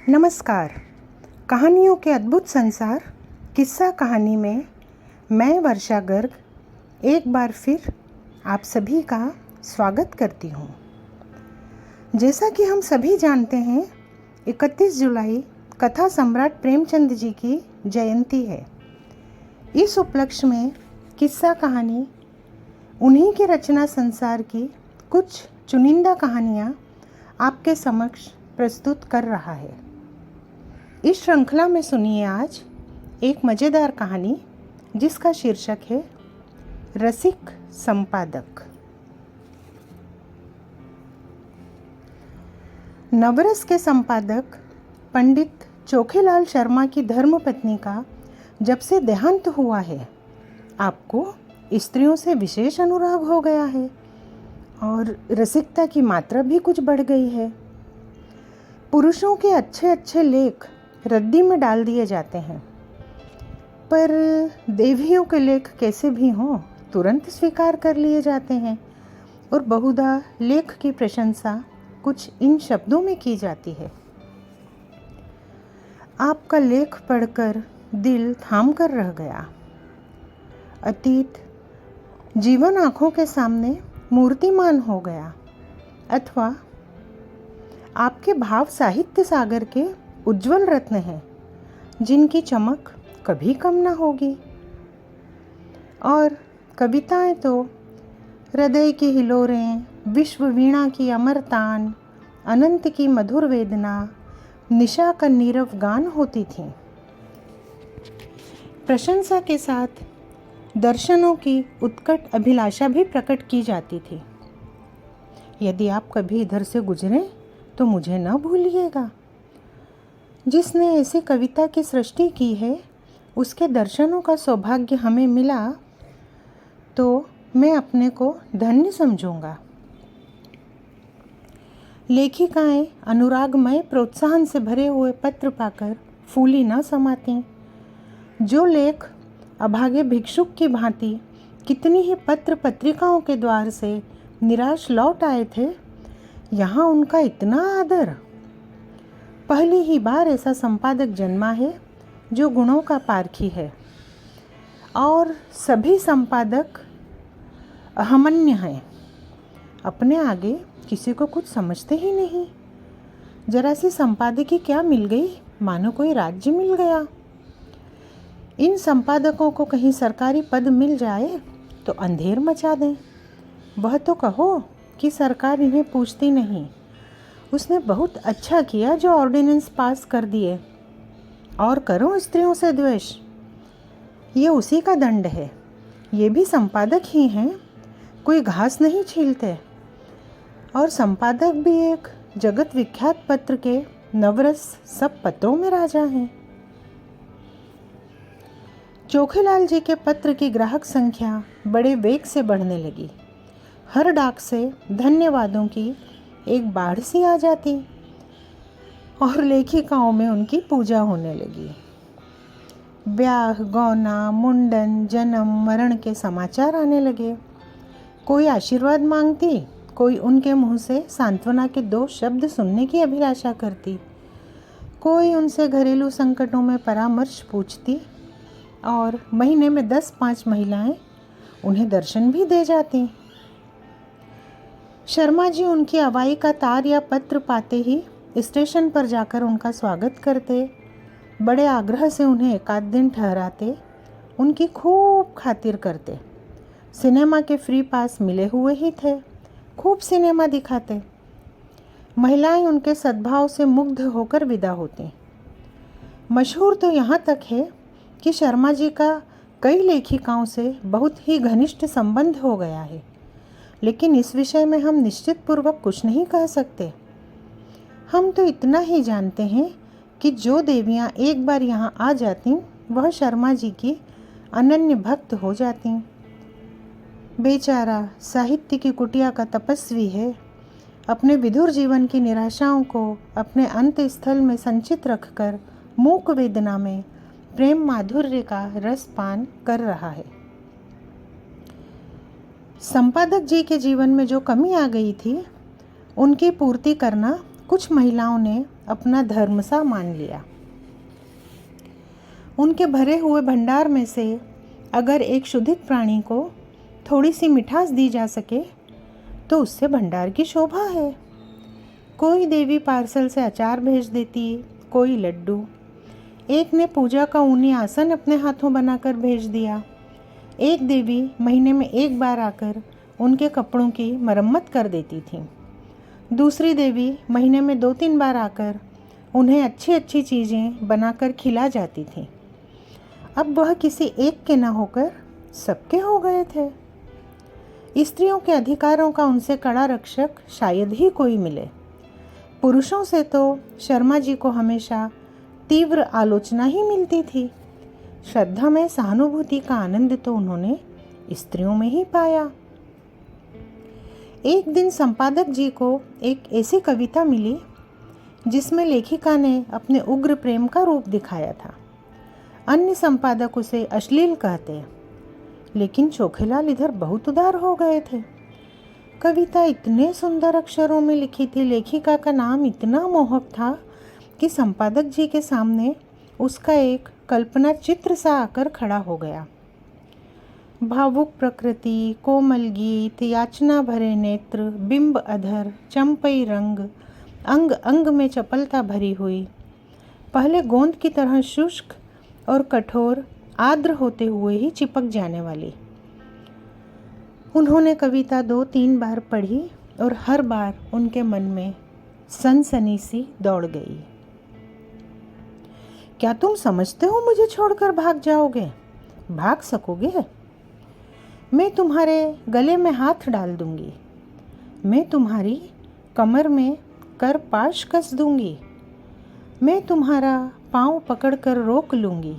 नमस्कार। कहानियों के अद्भुत संसार किस्सा कहानी में मैं वर्षा गर्ग एक बार फिर आप सभी का स्वागत करती हूँ। जैसा कि हम सभी जानते हैं, 31 जुलाई कथा सम्राट प्रेमचंद जी की जयंती है। इस उपलक्ष्य में किस्सा कहानी उन्हीं के रचना संसार की कुछ चुनिंदा कहानियाँ आपके समक्ष प्रस्तुत कर रहा है। इस श्रृंखला में सुनिए आज एक मज़ेदार कहानी जिसका शीर्षक है रसिक संपादक। नवरस के संपादक पंडित चोखेलाल शर्मा की धर्मपत्नी का जब से देहांत हुआ है, आपको स्त्रियों से विशेष अनुराग हो गया है और रसिकता की मात्रा भी कुछ बढ़ गई है। पुरुषों के अच्छे अच्छे लेख रद्दी में डाल दिए जाते हैं, पर देवियों के लेख कैसे भी हों तुरंत स्वीकार कर लिए जाते हैं और बहुधा लेख की प्रशंसा कुछ इन शब्दों में की जाती है। आपका लेख पढ़कर दिल थाम कर रह गया। अतीत जीवन आँखों के सामने मूर्तिमान हो गया, अथवा आपके भाव साहित्य सागर के उज्जवल रत्न हैं जिनकी चमक कभी कम ना होगी। और कविताएं तो हृदय की हिलोरें, विश्व वीणा की अमर तान, अनंत की मधुर वेदना, निशा का नीरव गान होती थीं। प्रशंसा के साथ दर्शनों की उत्कट अभिलाषा भी प्रकट की जाती थी। यदि आप कभी इधर से गुजरें तो मुझे न भूलिएगा। जिसने ऐसी कविता की सृष्टि की है उसके दर्शनों का सौभाग्य हमें मिला तो मैं अपने को धन्य समझूंगा। लेखिकाएं अनुरागमय प्रोत्साहन से भरे हुए पत्र पाकर फूली न समातीं। जो लेख अभागे भिक्षुक की भांति कितनी ही पत्र पत्रिकाओं के द्वार से निराश लौट आए थे, यहाँ उनका इतना आदर। पहली ही बार ऐसा संपादक जन्मा है जो गुणों का पारखी है, और सभी संपादक अहमन्य हैं। अपने आगे किसी को कुछ समझते ही नहीं। जरा सी संपादकी क्या मिल गई, मानो कोई राज्य मिल गया। इन संपादकों को कहीं सरकारी पद मिल जाए तो अंधेर मचा दें। वह तो कहो कि सरकार इन्हें पूछती नहीं। उसने बहुत अच्छा किया जो ऑर्डिनेंस पास कर दिए। और करो स्त्रियों से द्वेष, ये उसी का दंड है। ये भी संपादक ही हैं, कोई घास नहीं छीलते। और संपादक भी एक जगत विख्यात पत्र के नवरस सब पत्रों में राजा हैं। चोखेलाल जी के पत्र की ग्राहक संख्या बड़े वेग से बढ़ने लगी। हर डाक से धन्यवादों की एक बाढ़ सी आ जाती और लेखिकाओं में उनकी पूजा होने लगी। ब्याह, गौना, मुंडन, जन्म, मरण के समाचार आने लगे। कोई आशीर्वाद मांगती, कोई उनके मुंह से सांत्वना के 2 शब्द सुनने की अभिलाषा करती, कोई उनसे घरेलू संकटों में परामर्श पूछती, और महीने में 10-5 महिलाएं उन्हें दर्शन भी दे जाती। शर्मा जी उनकी अवाई का तार या पत्र पाते ही स्टेशन पर जाकर उनका स्वागत करते, बड़े आग्रह से उन्हें एकाध दिन ठहराते, उनकी खूब खातिर करते। सिनेमा के फ्री पास मिले हुए ही थे, खूब सिनेमा दिखाते। महिलाएं उनके सद्भाव से मुग्ध होकर विदा होती। मशहूर तो यहाँ तक है कि शर्मा जी का कई लेखिकाओं से बहुत ही घनिष्ठ संबंध हो गया है, लेकिन इस विषय में हम निश्चित पूर्वक कुछ नहीं कह सकते। हम तो इतना ही जानते हैं कि जो देवियाँ एक बार यहाँ आ जातीं वह शर्मा जी की अनन्य भक्त हो जातीं। बेचारा साहित्य की कुटिया का तपस्वी है। अपने विधुर जीवन की निराशाओं को अपने अंत स्थल में संचित रखकर मूक वेदना में प्रेम माधुर्य का रसपान कर रहा है। संपादक जी के जीवन में जो कमी आ गई थी उनकी पूर्ति करना कुछ महिलाओं ने अपना धर्म सा मान लिया। उनके भरे हुए भंडार में से अगर एक शुद्धित प्राणी को थोड़ी सी मिठास दी जा सके तो उससे भंडार की शोभा है। कोई देवी पार्सल से अचार भेज देती, कोई लड्डू। एक ने पूजा का ऊनी आसन अपने हाथों बनाकर भेज दिया। एक देवी महीने में एक बार आकर उनके कपड़ों की मरम्मत कर देती थी। दूसरी देवी महीने में 2-3 बार आकर उन्हें अच्छी अच्छी चीज़ें बनाकर खिला जाती थी। अब वह किसी एक के न होकर सबके हो गए थे। स्त्रियों के अधिकारों का उनसे कड़ा रक्षक शायद ही कोई मिले। पुरुषों से तो शर्मा जी को हमेशा तीव्र आलोचना ही मिलती थी। श्रद्धा में सहानुभूति का आनंद तो उन्होंने स्त्रियों में ही पाया। एक दिन संपादक जी को एक ऐसी कविता मिली जिसमें लेखिका ने अपने उग्र प्रेम का रूप दिखाया था। अन्य संपादक उसे अश्लील कहते, लेकिन चोखेलाल इधर बहुत उदार हो गए थे। कविता इतने सुंदर अक्षरों में लिखी थी, लेखिका का नाम इतना मोहक था कि संपादक जी के सामने उसका एक कल्पना चित्र सा आकर खड़ा हो गया। भावुक प्रकृति, कोमल गीत, याचना भरे नेत्र, बिंब अधर, चंपई रंग, अंग अंग में चपलता भरी हुई, पहले गोंद की तरह शुष्क और कठोर, आर्द्र होते हुए ही चिपक जाने वाली। उन्होंने कविता 2-3 बार पढ़ी और हर बार उनके मन में सनसनी सी दौड़ गई। क्या तुम समझते हो मुझे छोड़कर भाग जाओगे? भाग सकोगे? मैं तुम्हारे गले में हाथ डाल दूंगी, मैं तुम्हारी कमर में कर पाश कस दूंगी, मैं तुम्हारा पाँव पकड़कर रोक लूंगी,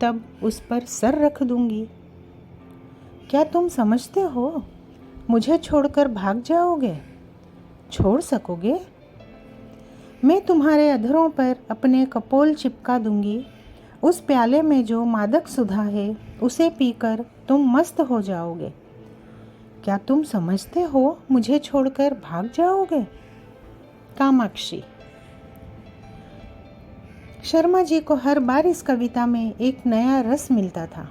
तब उस पर सर रख दूंगी। क्या तुम समझते हो मुझे छोड़कर भाग जाओगे? छोड़ सकोगे? मैं तुम्हारे अधरों पर अपने कपोल चिपका दूंगी, उस प्याले में जो मादक सुधा है उसे पीकर तुम मस्त हो जाओगे। क्या तुम समझते हो मुझे छोड़कर भाग जाओगे? कामाक्षी। शर्मा जी को हर बार इस कविता में एक नया रस मिलता था।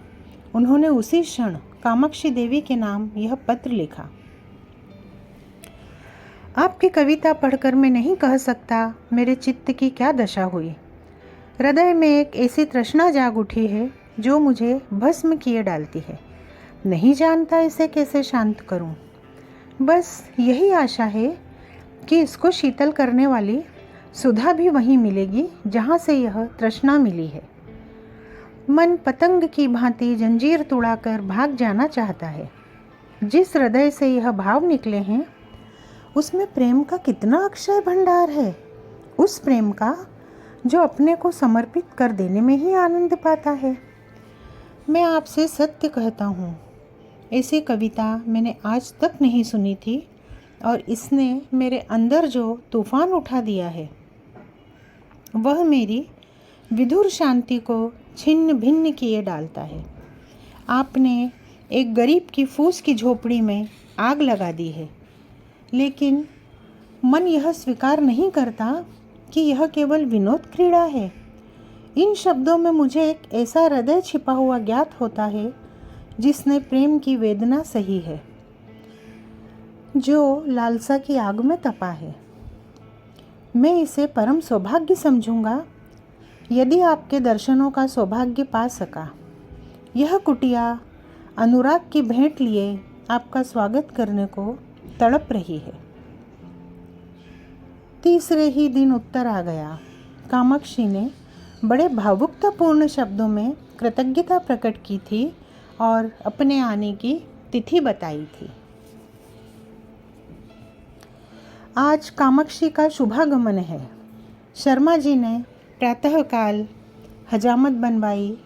उन्होंने उसी क्षण कामाक्षी देवी के नाम यह पत्र लिखा। आपकी कविता पढ़कर मैं नहीं कह सकता मेरे चित्त की क्या दशा हुई। हृदय में एक ऐसी तृष्णा जाग उठी है जो मुझे भस्म किए डालती है। नहीं जानता इसे कैसे शांत करूं। बस यही आशा है कि इसको शीतल करने वाली सुधा भी वहीं मिलेगी जहां से यह तृष्णा मिली है। मन पतंग की भांति जंजीर तुड़ाकर भाग जाना चाहता है। जिस हृदय से यह भाव निकले हैं उसमें प्रेम का कितना अक्षय भंडार है। उस प्रेम का जो अपने को समर्पित कर देने में ही आनंद पाता है। मैं आपसे सत्य कहता हूँ, ऐसी कविता मैंने आज तक नहीं सुनी थी और इसने मेरे अंदर जो तूफान उठा दिया है वह मेरी विधुर शांति को छिन्न भिन्न किए डालता है। आपने एक गरीब की फूस की झोपड़ी में आग लगा दी है, लेकिन मन यह स्वीकार नहीं करता कि यह केवल विनोद क्रीड़ा है। इन शब्दों में मुझे एक ऐसा हृदय छिपा हुआ ज्ञात होता है जिसने प्रेम की वेदना सही है, जो लालसा की आग में तपा है। मैं इसे परम सौभाग्य समझूंगा यदि आपके दर्शनों का सौभाग्य पा सका। यह कुटिया अनुराग की भेंट लिए आपका स्वागत करने को तड़प रही है। तीसरे ही दिन उत्तर आ गया। कामाक्षी ने बड़े भावुकतापूर्ण शब्दों में कृतज्ञता प्रकट की थी और अपने आने की तिथि बताई थी। आज कामाक्षी का शुभागमन है। शर्मा जी ने प्रातःकाल हजामत बनवाई,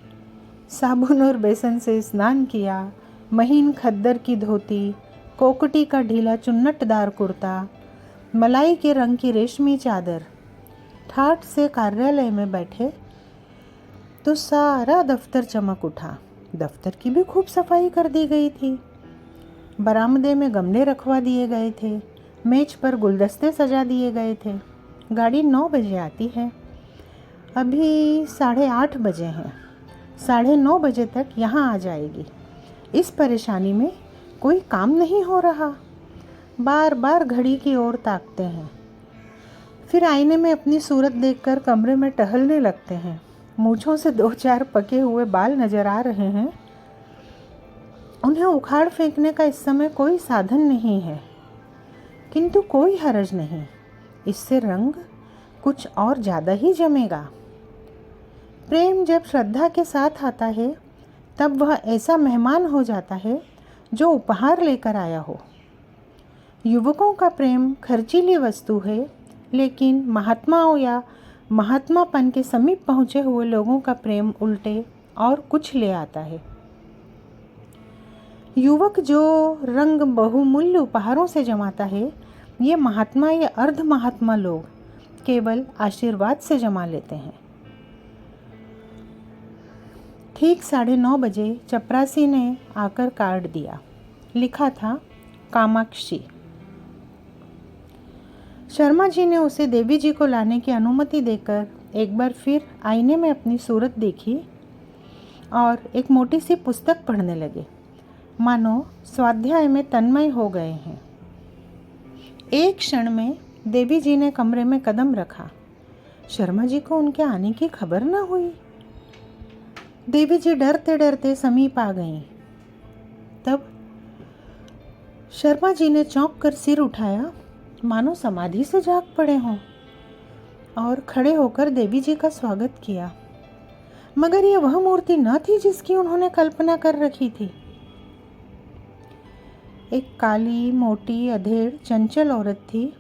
साबुन और बेसन से स्नान किया, महीन खद्दर की धोती, कोकटी का ढीला चुन्नटदार कुर्ता, मलाई के रंग की रेशमी चादर, ठाठ से कार्यालय में बैठे तो सारा दफ्तर चमक उठा। दफ्तर की भी खूब सफाई कर दी गई थी। बरामदे में गमले रखवा दिए गए थे, मेज पर गुलदस्ते सजा दिए गए थे। गाड़ी 9 बजे आती है। अभी 8:30 बजे हैं। 9:30 बजे तक यहाँ आ जाएगी। इस परेशानी में कोई काम नहीं हो रहा। बार बार घड़ी की ओर ताकते हैं। फिर आईने में अपनी सूरत देखकर कमरे में टहलने लगते हैं। मूंछों से 2-4 पके हुए बाल नजर आ रहे हैं। उन्हें उखाड़ फेंकने का इस समय कोई साधन नहीं है, किंतु कोई हर्ज नहीं, इससे रंग कुछ और ज़्यादा ही जमेगा। प्रेम जब श्रद्धा के साथ आता है तब वह ऐसा मेहमान हो जाता है जो उपहार लेकर आया हो। युवकों का प्रेम खर्चीली वस्तु है, लेकिन महात्माओं या महात्मापन के समीप पहुँचे हुए लोगों का प्रेम उल्टे और कुछ ले आता है। युवक जो रंग बहुमूल्य उपहारों से जमाता है, ये महात्मा या अर्ध महात्मा लोग केवल आशीर्वाद से जमा लेते हैं। ठीक 9:30 बजे चपरासी ने आकर कार्ड दिया। लिखा था कामाक्षी। शर्मा जी ने उसे देवी जी को लाने की अनुमति देकर एक बार फिर आईने में अपनी सूरत देखी और एक मोटी सी पुस्तक पढ़ने लगे, मानो स्वाध्याय में तन्मय हो गए हैं। एक क्षण में देवी जी ने कमरे में कदम रखा। शर्मा जी को उनके आने की खबर न हुई। देवी जी डरते डरते समीप आ गईं। तब शर्मा जी ने चौंक कर सिर उठाया, मानो समाधि से जाग पड़े हों, और खड़े होकर देवी जी का स्वागत किया। मगर ये वह मूर्ति न थी जिसकी उन्होंने कल्पना कर रखी थी। एक काली, मोटी, अधेड़, चंचल औरत थी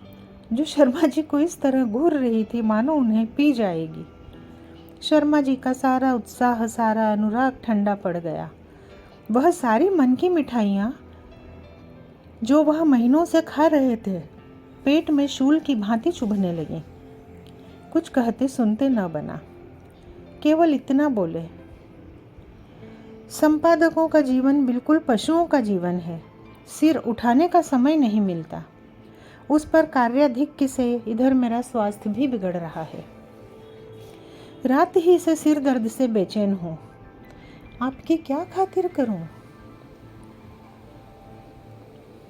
जो शर्मा जी को इस तरह घूर रही थी मानो उन्हें पी जाएगी। शर्मा जी का सारा उत्साह, सारा अनुराग ठंडा पड़ गया। वह सारी मन की मिठाइयाँ जो वह महीनों से खा रहे थे, पेट में शूल की भांति चुभने लगी। कुछ कहते सुनते न बना, केवल इतना बोले, संपादकों का जीवन बिल्कुल पशुओं का जीवन है। सिर उठाने का समय नहीं मिलता। उस पर कार्याधिक्य से इधर मेरा स्वास्थ्य भी बिगड़ रहा है। रात ही से सिर दर्द से बेचैन हूँ। आपकी क्या खातिर करूँ?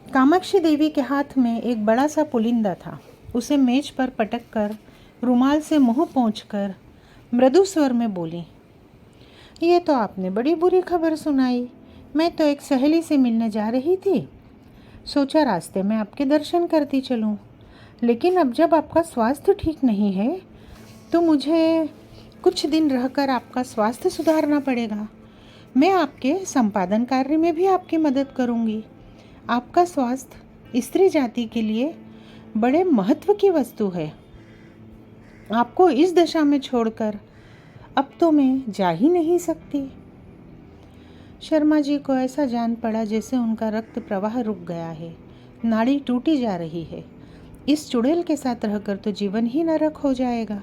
कामाक्षी देवी के हाथ में एक बड़ा सा पुलिंदा था। उसे मेज पर पटक कर रुमाल से मुंह पोंछकर मृदु स्वर में बोली, ये तो आपने बड़ी बुरी खबर सुनाई। मैं तो एक सहेली से मिलने जा रही थी, सोचा रास्ते में आपके दर्शन करती चलूं, लेकिन अब जब आपका स्वास्थ्य ठीक नहीं है तो मुझे कुछ दिन रहकर आपका स्वास्थ्य सुधारना पड़ेगा। मैं आपके संपादन कार्य में भी आपकी मदद करूंगी। आपका स्वास्थ्य स्त्री जाति के लिए बड़े महत्व की वस्तु है। आपको इस दशा में छोड़कर अब तो मैं जा ही नहीं सकती। शर्मा जी को ऐसा जान पड़ा जैसे उनका रक्त प्रवाह रुक गया है, नाड़ी टूटी जा रही है। इस चुड़ैल के साथ रहकर तो जीवन ही नरक हो जाएगा।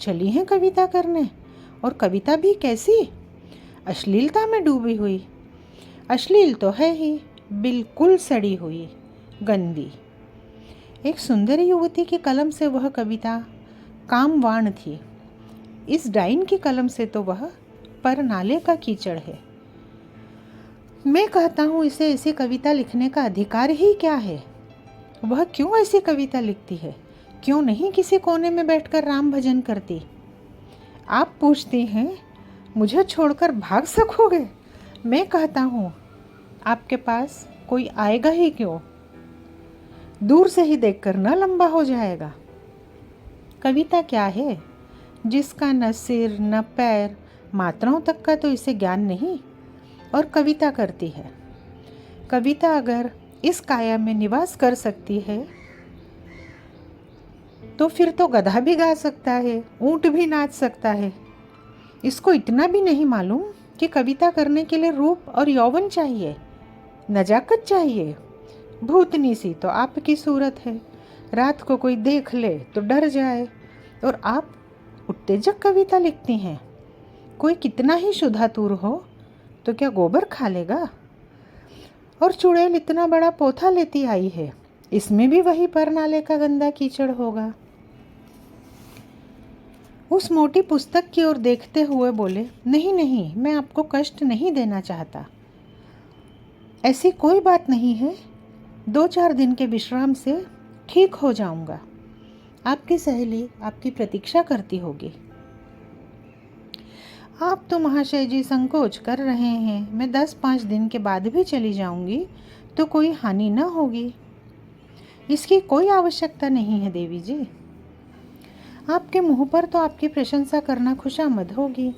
चली हैं कविता करने, और कविता भी कैसी, अश्लीलता में डूबी हुई। अश्लील तो है ही, बिल्कुल सड़ी हुई, गंदी। एक सुंदर युवती की कलम से वह कविता कामवाण थी। इस डाइन की कलम से तो वह पर नाले का कीचड़ है। मैं कहता हूँ इसे ऐसी कविता लिखने का अधिकार ही क्या है? वह क्यों ऐसी कविता लिखती है? क्यों नहीं किसी कोने में बैठकर राम भजन करती? आप पूछती हैं मुझे छोड़कर भाग सकोगे? मैं कहता हूँ आपके पास कोई आएगा ही क्यों? दूर से ही देखकर न लंबा हो जाएगा। कविता क्या है जिसका न सिर न पैर, मात्राओं तक का तो इसे ज्ञान नहीं, और कविता करती है। कविता अगर इस काया में निवास कर सकती है तो फिर तो गधा भी गा सकता है, ऊंट भी नाच सकता है। इसको इतना भी नहीं मालूम कि कविता करने के लिए रूप और यौवन चाहिए, नजाकत चाहिए। भूतनी सी तो आपकी सूरत है, रात को कोई देख ले तो डर जाए, और आप उत्तेजक कविता लिखती हैं। कोई कितना ही शुद्धातुर हो तो क्या गोबर खा लेगा? और चुड़ैल इतना बड़ा पोथा लेती आई है, इसमें भी वही पर नाले का गंदा कीचड़ होगा। उस मोटी पुस्तक की ओर देखते हुए बोले, नहीं नहीं, मैं आपको कष्ट नहीं देना चाहता। ऐसी कोई बात नहीं है, 2-4 दिन के विश्राम से ठीक हो जाऊंगा। आपकी सहेली आपकी प्रतीक्षा करती होगी। आप तो महाशय जी संकोच कर रहे हैं। मैं 10-5 दिन के बाद भी चली जाऊंगी तो कोई हानि न होगी। इसकी कोई आवश्यकता नहीं है देवी जी। आपके मुंह पर तो आपकी प्रशंसा करना खुशामद होगी,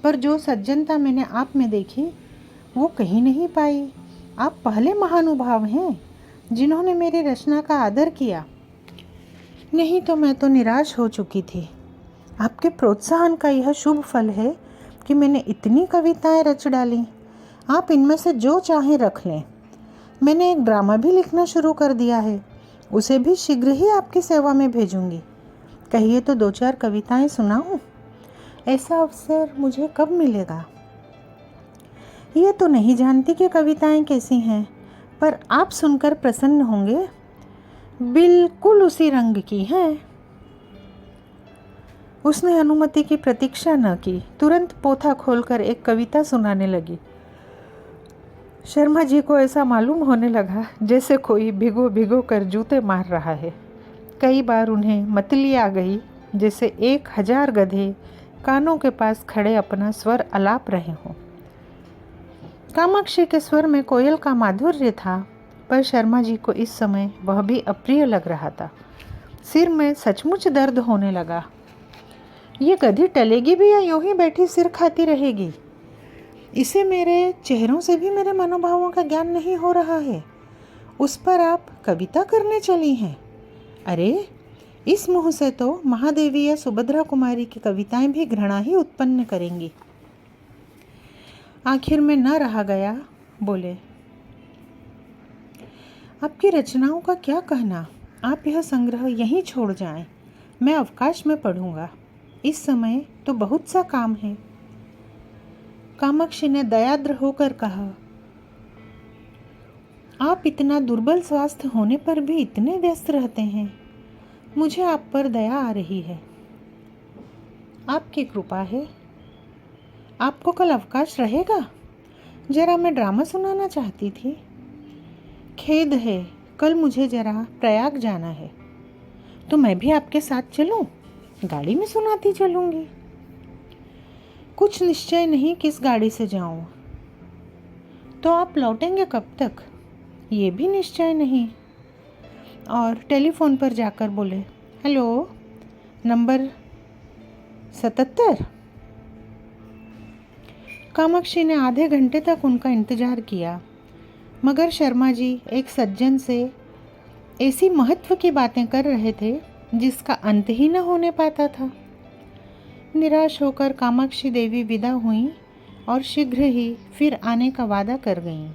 पर जो सज्जनता मैंने आप में देखी वो कहीं नहीं पाई। आप पहले महानुभाव हैं जिन्होंने मेरी रचना का आदर किया। नहीं तो मैं तो निराश हो चुकी थी। आपके प्रोत्साहन का यह शुभ फल है कि मैंने इतनी कविताएं रच डाली। आप इनमें से जो चाहें रख लें। मैंने एक ड्रामा भी लिखना शुरू कर दिया है, उसे भी शीघ्र ही आपकी सेवा में भेजूंगी। कहिए तो 2-4 कविताएं सुनाऊं? ऐसा अवसर मुझे कब मिलेगा? ये तो नहीं जानती कि कविताएं कैसी हैं, पर आप सुनकर प्रसन्न होंगे। बिल्कुल उसी रंग की हैं। उसने अनुमति की प्रतीक्षा न की, तुरंत पोथा खोलकर एक कविता सुनाने लगी। शर्मा जी को ऐसा मालूम होने लगा जैसे कोई भिगो भिगो कर जूते मार रहा है। कई बार उन्हें मतली आ गई, जैसे 1000 गधे कानों के पास खड़े अपना स्वर अलाप रहे हों। कामाक्षी के स्वर में कोयल का माधुर्य था, पर शर्मा जी को इस समय वह भी अप्रिय लग रहा था। सिर में सचमुच दर्द होने लगा। ये गधी टलेगी भी या यूं ही बैठी सिर खाती रहेगी? इसे मेरे चेहरों से भी मेरे मनोभावों का ज्ञान नहीं हो रहा है। उस पर आप कविता करने चली हैं? अरे, इस मुँह से तो महादेवी या सुभद्रा कुमारी की कविताएं भी घृणा ही उत्पन्न करेंगी। आखिर में न रहा गया, बोले, आपकी रचनाओं का क्या कहना? आप यह संग्रह यहीं छोड़ जाएं। मैं अवकाश में पढ़ूंगा। इस समय तो बहुत सा काम है। कामाक्षी ने दयाद्र होकर कहा, आप इतना दुर्बल स्वास्थ्य होने पर भी इतने व्यस्त रहते हैं। मुझे आप पर दया आ रही है। आपकी कृपा है। आपको कल अवकाश रहेगा? जरा मैं ड्रामा सुनाना चाहती थी। खेद है, कल मुझे जरा प्रयाग जाना है। तो मैं भी आपके साथ चलूं? गाड़ी में सुनाती चलूंगी। कुछ निश्चय नहीं किस गाड़ी से जाऊं। तो आप लौटेंगे कब तक? ये भी निश्चय नहीं। और टेलीफोन पर जाकर बोले, हेलो, नंबर 77। कामाक्षी ने आधे घंटे तक उनका इंतजार किया, मगर शर्मा जी एक सज्जन से ऐसी महत्व की बातें कर रहे थे जिसका अंत ही न होने पाता था। निराश होकर कामाक्षी देवी विदा हुईं और शीघ्र ही फिर आने का वादा कर गईं।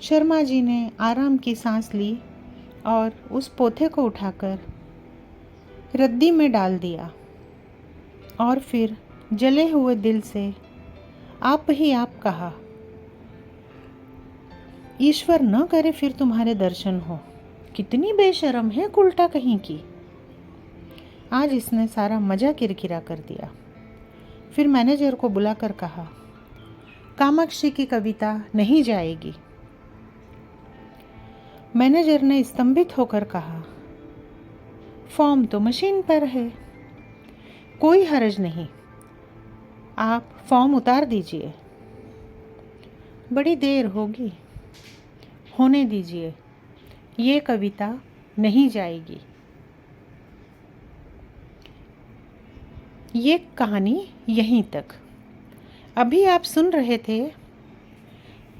शर्मा जी ने आराम की सांस ली और उस पोथे को उठाकर रद्दी में डाल दिया और फिर जले हुए दिल से आप ही आप कहा, ईश्वर न करे फिर तुम्हारे दर्शन हो। कितनी बेशर्म है उल्टा कहीं की। आज इसने सारा मजा किरकिरा कर दिया। फिर मैनेजर को बुलाकर कहा, कामाक्षी की कविता नहीं जाएगी। मैनेजर ने स्तंभित होकर कहा, फॉर्म तो मशीन पर है। कोई हर्ज नहीं, आप फॉर्म उतार दीजिए। बड़ी देर होगी, होने दीजिए। ये कविता नहीं जाएगी। ये कहानी यहीं तक। अभी आप सुन रहे थे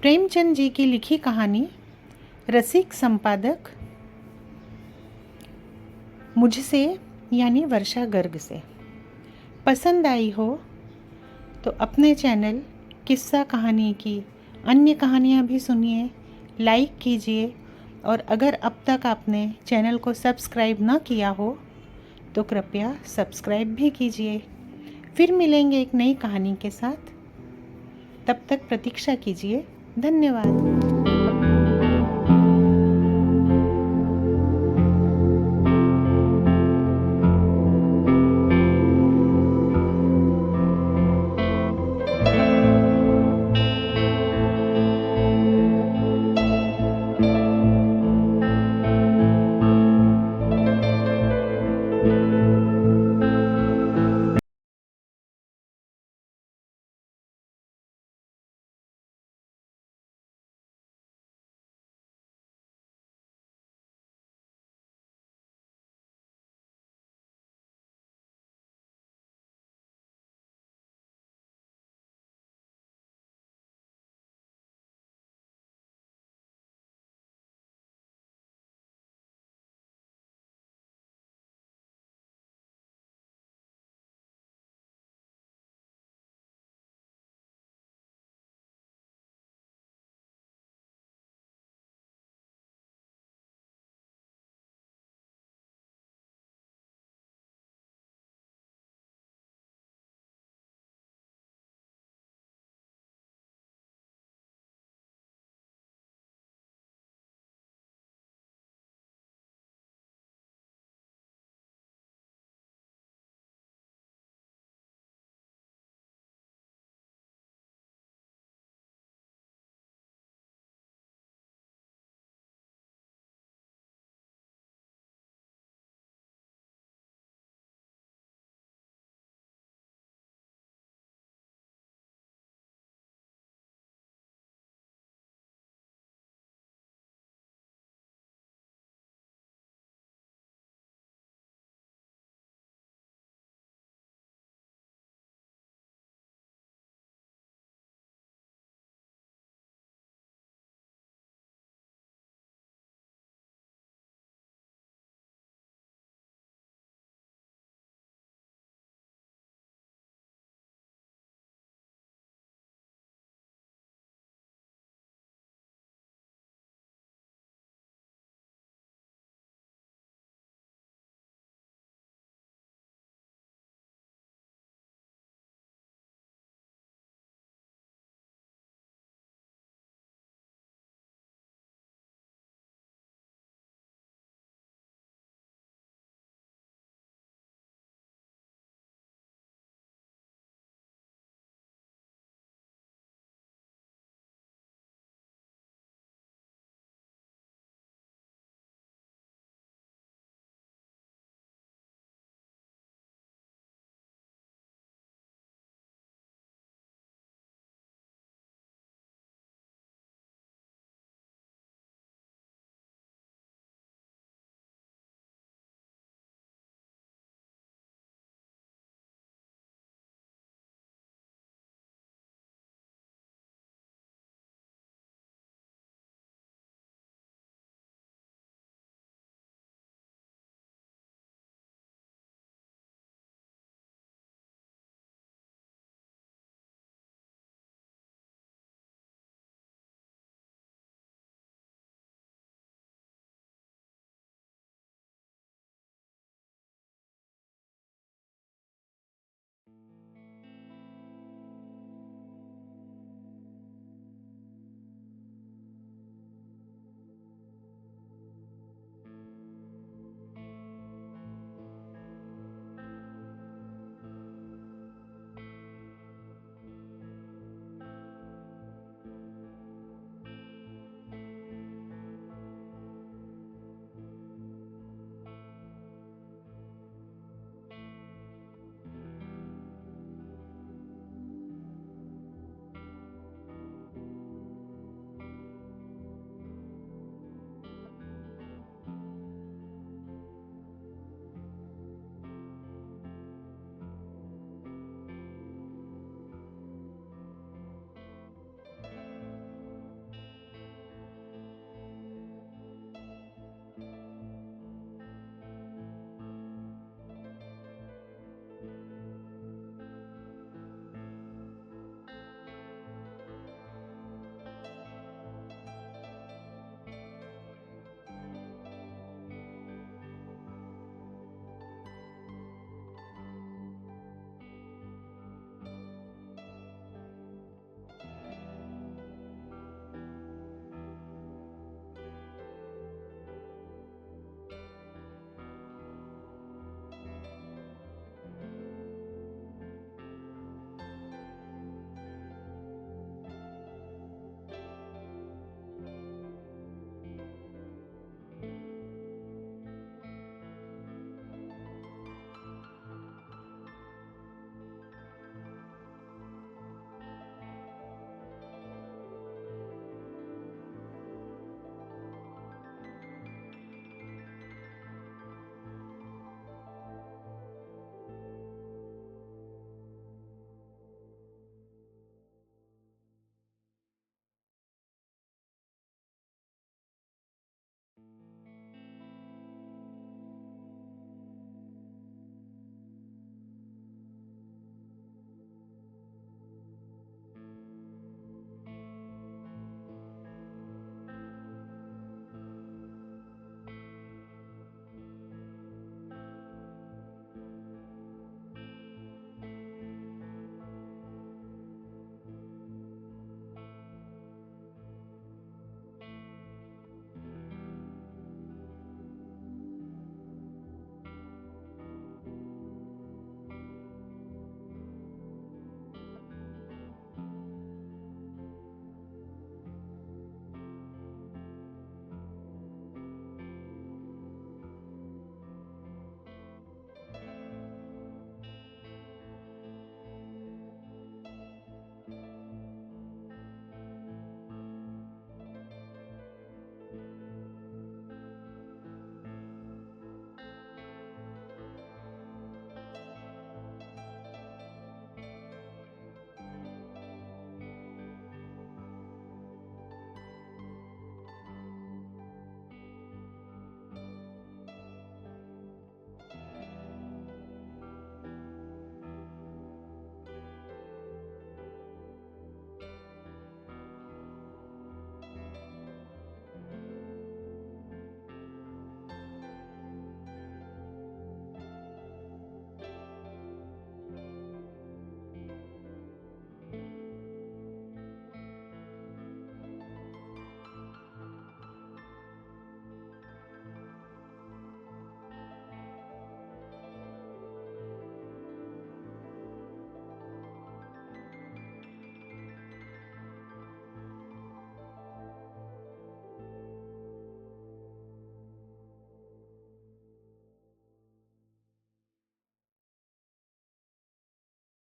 प्रेमचंद जी की लिखी कहानी रसिक संपादक मुझसे यानी वर्षा गर्ग से। पसंद आई हो तो अपने चैनल किस्सा कहानी की अन्य कहानियाँ भी सुनिए, लाइक कीजिए, और अगर अब तक आपने चैनल को सब्सक्राइब ना किया हो तो कृपया सब्सक्राइब भी कीजिए। फिर मिलेंगे एक नई कहानी के साथ। तब तक प्रतीक्षा कीजिए। धन्यवाद।